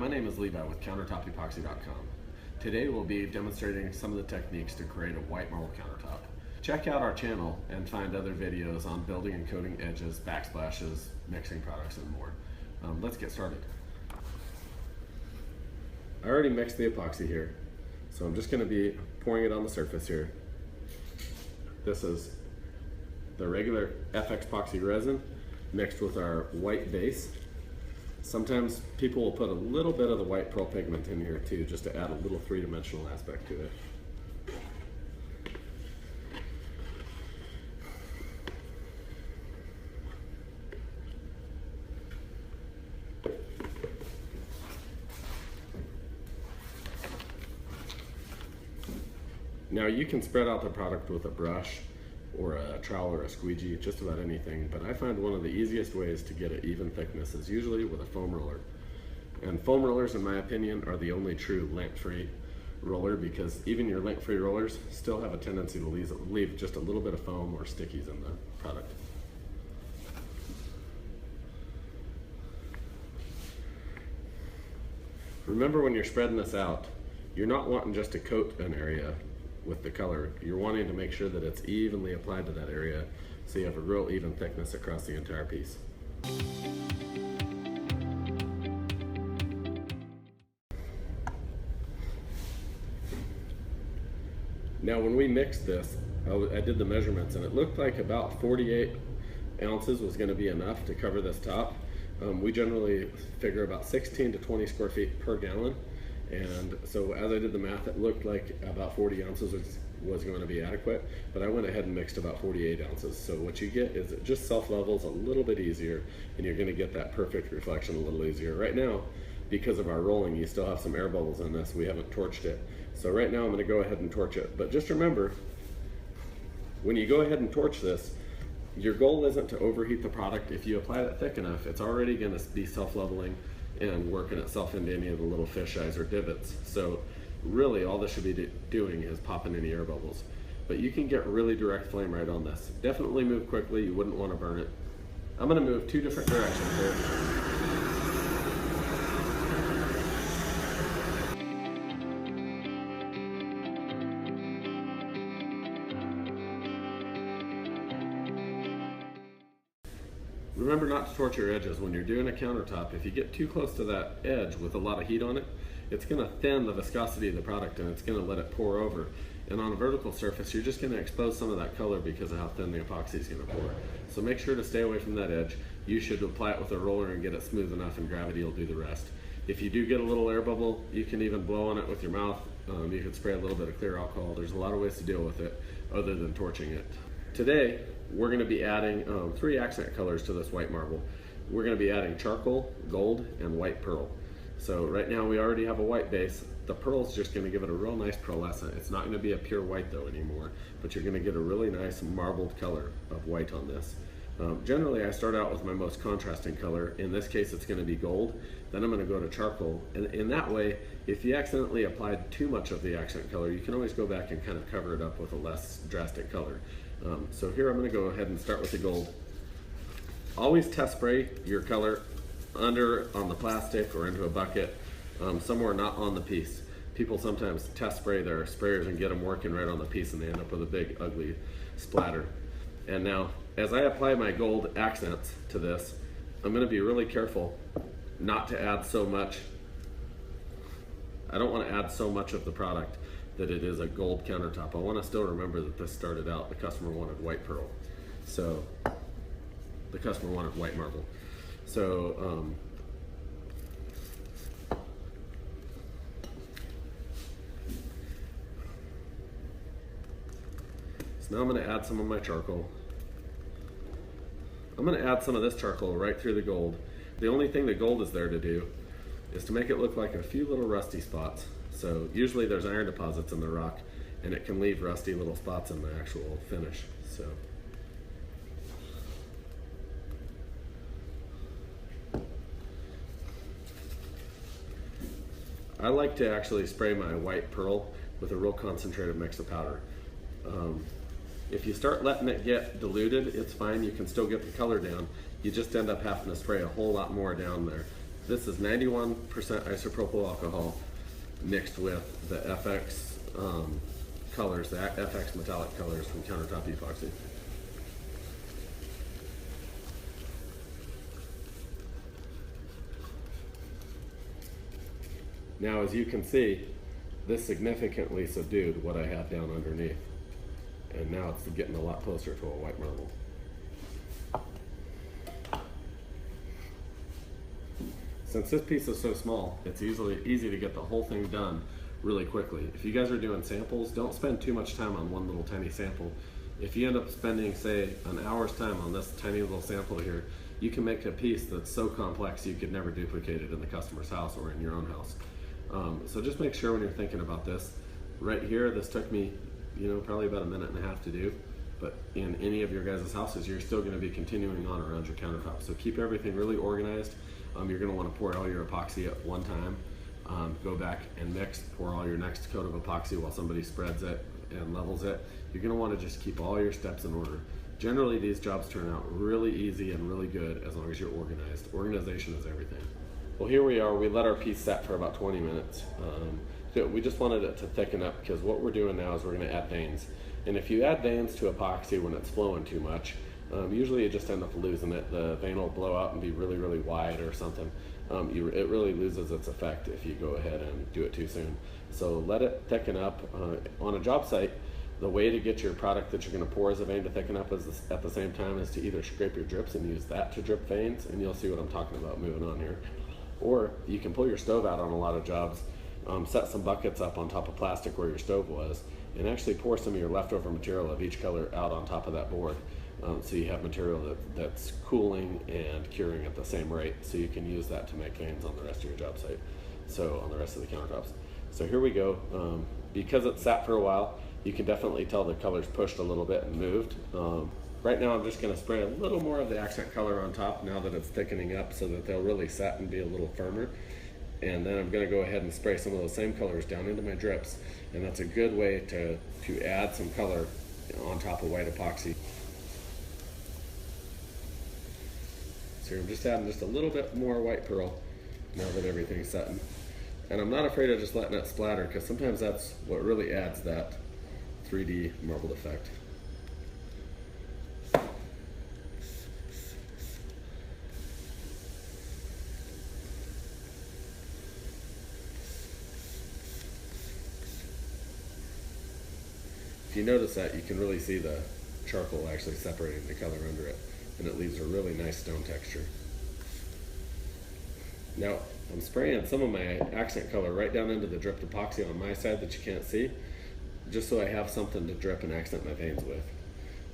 my name is Levi with CountertopEpoxy.com. Today we'll be demonstrating some of the techniques to create a white marble countertop. Check out our channel and find other videos on building and coating edges, backsplashes, mixing products, and more. Let's get started. I already mixed the epoxy here, so I'm just going to be pouring it on the surface here. This is the regular FX epoxy resin mixed with our white base. Sometimes people will put a little bit of the white pearl pigment in here too, just to add a little three-dimensional aspect to it. Now you can spread out the product with a brush or a trowel or a squeegee, just about anything, but I find one of the easiest ways to get an even thickness is usually with a foam roller. And foam rollers, in my opinion, are the only true lint-free roller, because even your lint-free rollers still have a tendency to leave just a little bit of foam or stickies in the product. Remember, when you're spreading this out, you're not wanting just to coat an area with the color. You're wanting to make sure that it's evenly applied to that area, so you have a real even thickness across the entire piece. Now when we mixed this, I did the measurements and it looked like about 48 ounces was going to be enough to cover this top. We generally figure about 16 to 20 square feet per gallon. And so as I did the math, it looked like about 40 ounces was going to be adequate, but I went ahead and mixed about 48 ounces. So what you get is it just self-levels a little bit easier, and you're going to get that perfect reflection a little easier. Right now, because of our rolling, you still have some air bubbles in this. We haven't torched it. So right now I'm going to go ahead and torch it. But just remember, when you go ahead and torch this, your goal isn't to overheat the product. If you apply it thick enough, it's already going to be self-leveling and working itself into any of the little fisheyes or divots. So really all this should be doing is popping any air bubbles. But you can get really direct flame right on this. Definitely move quickly, you wouldn't want to burn it. I'm going to move two different directions here. Remember not to torch your edges when you're doing a countertop. If you get too close to that edge with a lot of heat on it, it's going to thin the viscosity of the product and it's going to let it pour over. And on a vertical surface, you're just going to expose some of that color because of how thin the epoxy is going to pour. So make sure to stay away from that edge. You should apply it with a roller and get it smooth enough, and gravity will do the rest. If you do get a little air bubble, you can even blow on it with your mouth. You can spray a little bit of clear alcohol. There's a lot of ways to deal with it other than torching it. Today, we're going to be adding 3 accent colors to this white marble. We're going to be adding charcoal, gold, and white pearl. So right now we already have a white base. The pearl is just going to give it a real nice pearlescent. It's not going to be a pure white though anymore, but you're going to get a really nice marbled color of white on this. Generally I start out with my most contrasting color. In this case it's going to be gold. Then I'm going to go to charcoal, and in that way, if you accidentally applied too much of the accent color, you can always go back and kind of cover it up with a less drastic color. So here I'm going to go ahead and start with the gold. Always test spray your color on the plastic or into a bucket, somewhere not on the piece. People sometimes test spray their sprayers and get them working right on the piece, and they end up with a big ugly splatter. And now as I apply my gold accents to this, I'm going to be really careful not to add so much. I don't want to add so much of the product that it is a gold countertop. I want to still remember that this started out, the customer wanted white pearl. So the customer wanted white marble. So now I'm going to add some of my charcoal. I'm going to add some of this charcoal right through the gold. The only thing the gold is there to do is to make it look like a few little rusty spots. So usually there's iron deposits in the rock, and it can leave rusty little spots in the actual finish. So I like to actually spray my white pearl with a real concentrated mix of powder. If you start letting it get diluted, it's fine. You can still get the color down. You just end up having to spray a whole lot more down there. This is 91% isopropyl alcohol mixed with the FX colors, the FX metallic colors from Countertop Epoxy. Now, as you can see, this significantly subdued what I had down underneath. And now it's getting a lot closer to a white marble. Since this piece is so small, it's easy to get the whole thing done really quickly. If you guys are doing samples, don't spend too much time on one little tiny sample. If you end up spending, say, an hour's time on this tiny little sample here, you can make a piece that's so complex you could never duplicate it in the customer's house or in your own house. So just make sure when you're thinking about this. Right here, this took me, probably about a minute and a half to do. But in any of your guys' houses, you're still going to be continuing on around your countertop. So keep everything really organized. You're going to want to pour all your epoxy at one time. Go back and mix, pour all your next coat of epoxy while somebody spreads it and levels it. You're going to want to just keep all your steps in order. Generally, these jobs turn out really easy and really good as long as you're organized. Organization is everything. Well, here we are. We let our piece set for about 20 minutes. We just wanted it to thicken up because what we're doing now is we're going to add veins. And if you add veins to epoxy when it's flowing too much, usually you just end up losing it. The vein will blow out and be really, really wide or something. It really loses its effect if you go ahead and do it too soon. So let it thicken up. On a job site, the way to get your product that you're going to pour as a vein to thicken up at the same time is to either scrape your drips and use that to drip veins, and you'll see what I'm talking about moving on here. Or you can pull your stove out on a lot of jobs, set some buckets up on top of plastic where your stove was, and actually pour some of your leftover material of each color out on top of that board. So you have material that's cooling and curing at the same rate, so you can use that to make veins on the rest of your job site, so on the rest of the countertops. So here we go. Because it's sat for a while, you can definitely tell the color's pushed a little bit and moved. Right now I'm just going to spray a little more of the accent color on top now that it's thickening up so that they'll really set and be a little firmer. And then I'm going to go ahead and spray some of those same colors down into my drips, and that's a good way to add some color on top of white epoxy. So I'm just adding just a little bit more white pearl now that everything's setting. And I'm not afraid of just letting it splatter because sometimes that's what really adds that 3D marbled effect. If you notice that, you can really see the charcoal actually separating the color under it, and it leaves a really nice stone texture. Now, I'm spraying some of my accent color right down into the dripped epoxy on my side that you can't see, just so I have something to drip and accent my veins with.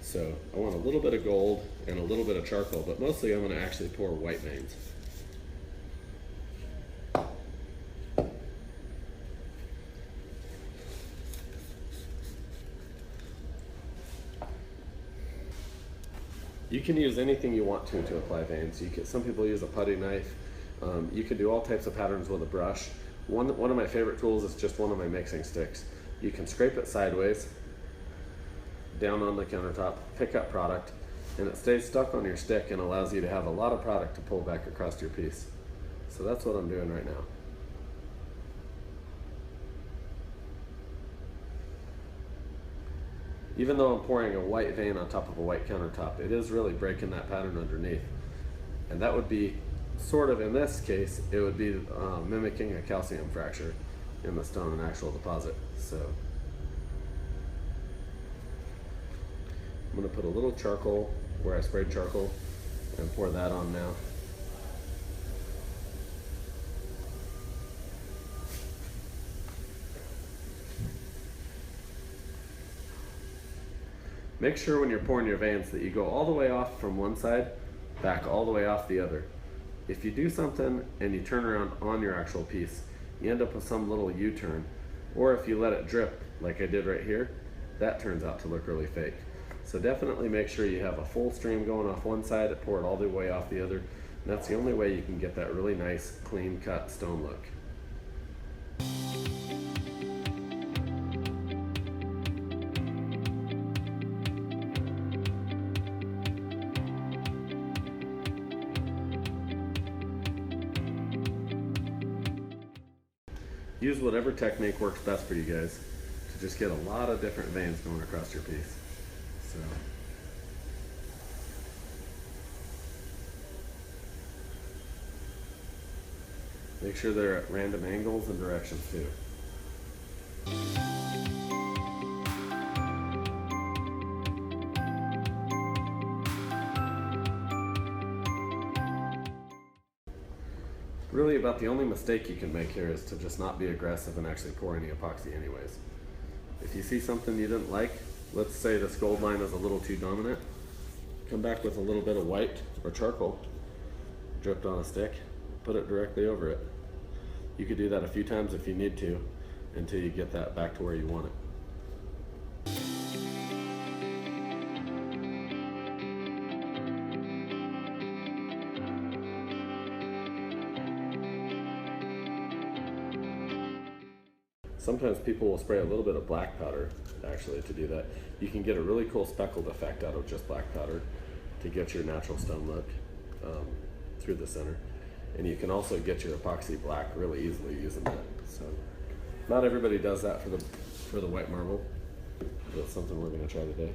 So I want a little bit of gold and a little bit of charcoal, but mostly I'm going to actually pour white veins. You can use anything you want to apply veins. Some people use a putty knife. You can do all types of patterns with a brush. One of my favorite tools is just one of my mixing sticks. You can scrape it sideways, down on the countertop, pick up product, and it stays stuck on your stick and allows you to have a lot of product to pull back across your piece. So that's what I'm doing right now. Even though I'm pouring a white vein on top of a white countertop, it is really breaking that pattern underneath. And that would be sort of, in this case, it would be mimicking a calcium fracture in the stone and actual deposit. So I'm going to put a little charcoal where I sprayed charcoal and pour that on now. Make sure when you're pouring your veins that you go all the way off from one side, back all the way off the other. If you do something and you turn around on your actual piece, you end up with some little U-turn. Or if you let it drip, like I did right here, that turns out to look really fake. So definitely make sure you have a full stream going off one side, pour it all the way off the other. And that's the only way you can get that really nice, clean cut stone look. Use whatever technique works best for you guys to just get a lot of different veins going across your piece. So. Make sure they're at random angles and directions too. Really about the only mistake you can make here is to just not be aggressive and actually pour any epoxy anyways. If you see something you didn't like, let's say this gold line is a little too dominant, come back with a little bit of white or charcoal dripped on a stick, put it directly over it. You could do that a few times if you need to until you get that back to where you want it. Sometimes people will spray a little bit of black powder actually to do that. You can get a really cool speckled effect out of just black powder to get your natural stone look through the center. And you can also get your epoxy black really easily using that. So not everybody does that for the white marble, but it's something we're going to try today.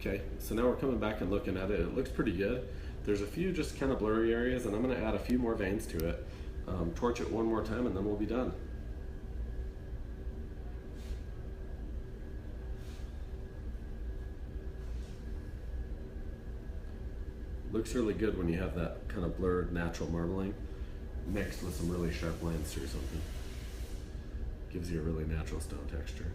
Okay, so now we're coming back and looking at it. It looks pretty good. There's a few just kind of blurry areas, and I'm going to add a few more veins to it. Torch it one more time, and then we'll be done. Looks really good when you have that kind of blurred natural marbling mixed with some really sharp lines through something. Gives you a really natural stone texture.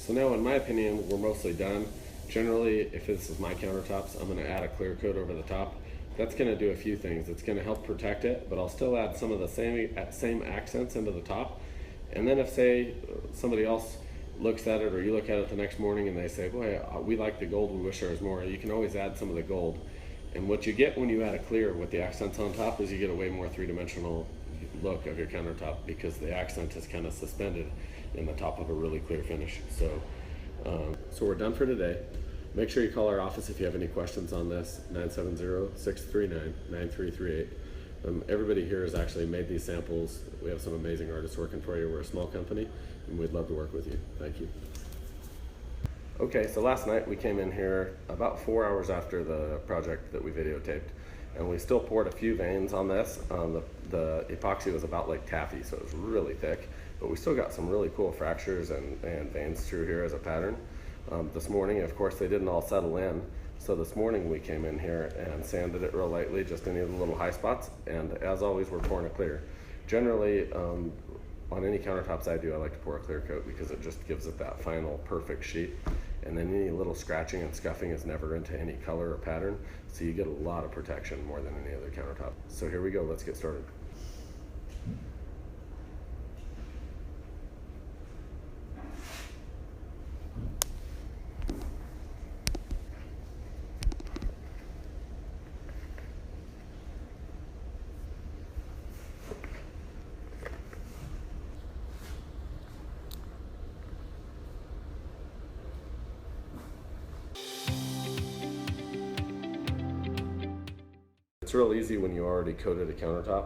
So now, in my opinion, we're mostly done. Generally, if this is my countertops, I'm going to add a clear coat over the top. That's going to do a few things. It's going to help protect it, but I'll still add some of the same accents into the top. And then if, say, somebody else looks at it, or you look at it the next morning and they say, boy, we like the gold, we wish there was more, you can always add some of the gold. And what you get when you add a clear with the accents on top is you get a way more three-dimensional look of your countertop, because the accent is kind of suspended in the top of a really clear finish. So we're done for today. Make sure you call our office if you have any questions on this, 970-639-9338. Everybody here has actually made these samples. We have some amazing artists working for you. We're a small company, and we'd love to work with you. Thank you. Okay, so last night we came in here about 4 hours after the project that we videotaped, and we still poured a few veins on this. The epoxy was about like taffy, so it was really thick, but we still got some really cool fractures and veins through here as a pattern. This morning, of course, they didn't all settle in, so this morning we came in here and sanded it real lightly, just any of the little high spots, and as always, we're pouring a clear. Generally, on any countertops I do, I like to pour a clear coat because it just gives it that final perfect sheet, and then any little scratching and scuffing is never into any color or pattern, so you get a lot of protection more than any other countertop. So here we go, let's get started. it's real easy when you already coated a countertop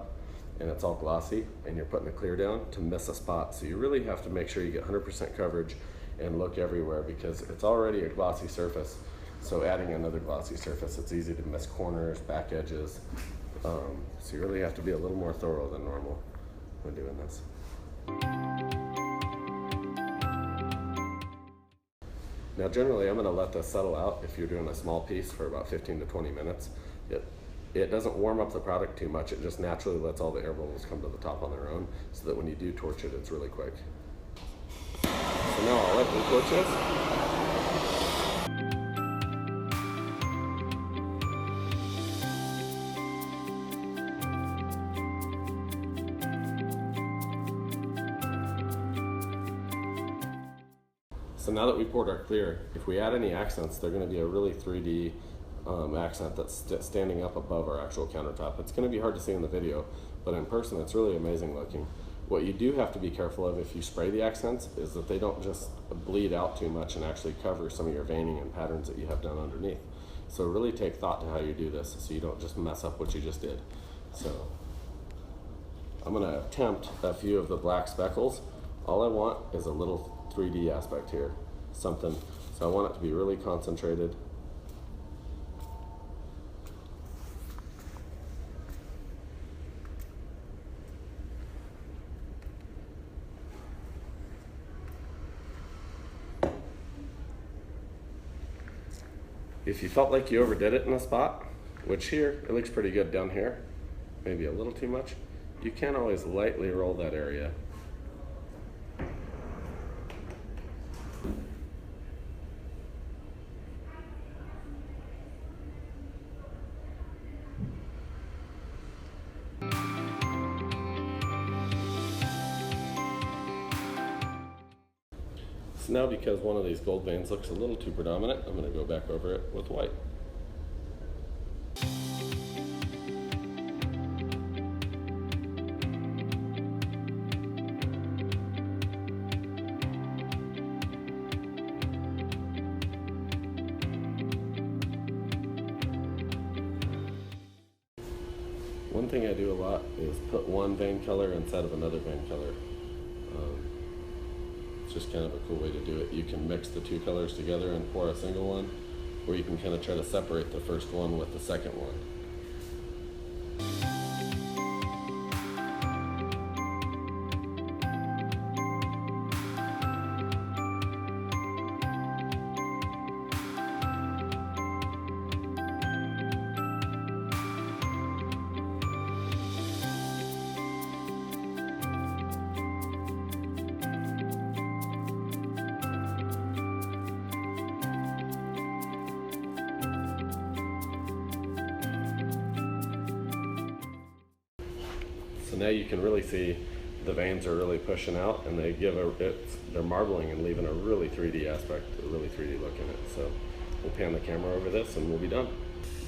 and it's all glossy and you're putting the clear down to miss a spot. So you really have to make sure you get 100% coverage and look everywhere, because it's already a glossy surface. So adding another glossy surface, it's easy to miss corners, back edges. So you really have to be a little more thorough than normal when doing this. Now generally I'm going to let this settle out if you're doing a small piece for about 15 to 20 minutes. It doesn't warm up the product too much, it just naturally lets all the air bubbles come to the top on their own, so that when you do torch it, it's really quick. So now I'll let them torch this. So now that we poured our clear, if we add any accents, they're going to be a really 3D accent that's standing up above our actual countertop. It's going to be hard to see in the video, but in person it's really amazing looking. What you do have to be careful of if you spray the accents is that they don't just bleed out too much and actually cover some of your veining and patterns that you have done underneath. So really take thought to how you do this so you don't just mess up what you just did. So I'm going to attempt a few of the black speckles. All I want is a little 3D aspect here, something. So I want it to be really concentrated. If you felt like you overdid it in a spot, which here, it looks pretty good down here, maybe a little too much, you can always lightly roll that area. So now, because one of these gold veins looks a little too predominant, I'm going to go back over it with white. One thing I do a lot is put one vein color inside of another vein color. It's just kind of a cool way to do it. You can mix the two colors together and pour a single one, or you can kind of try to separate the first one with the second one. So now you can really see the veins are really pushing out, and they give they're marbling and leaving a really 3D aspect, a really 3D look in it. So we'll pan the camera over this and we'll be done.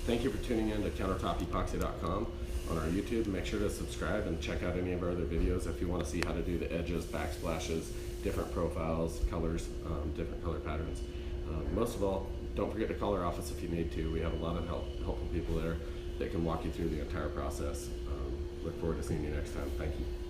Thank you for tuning in to countertopepoxy.com on our YouTube. Make sure to subscribe and check out any of our other videos if you want to see how to do the edges, backsplashes, different profiles, colors, different color patterns. Most of all, don't forget to call our office if you need to. We have a lot of helpful people there that can walk you through the entire process. Look forward to seeing you next time. Thank you.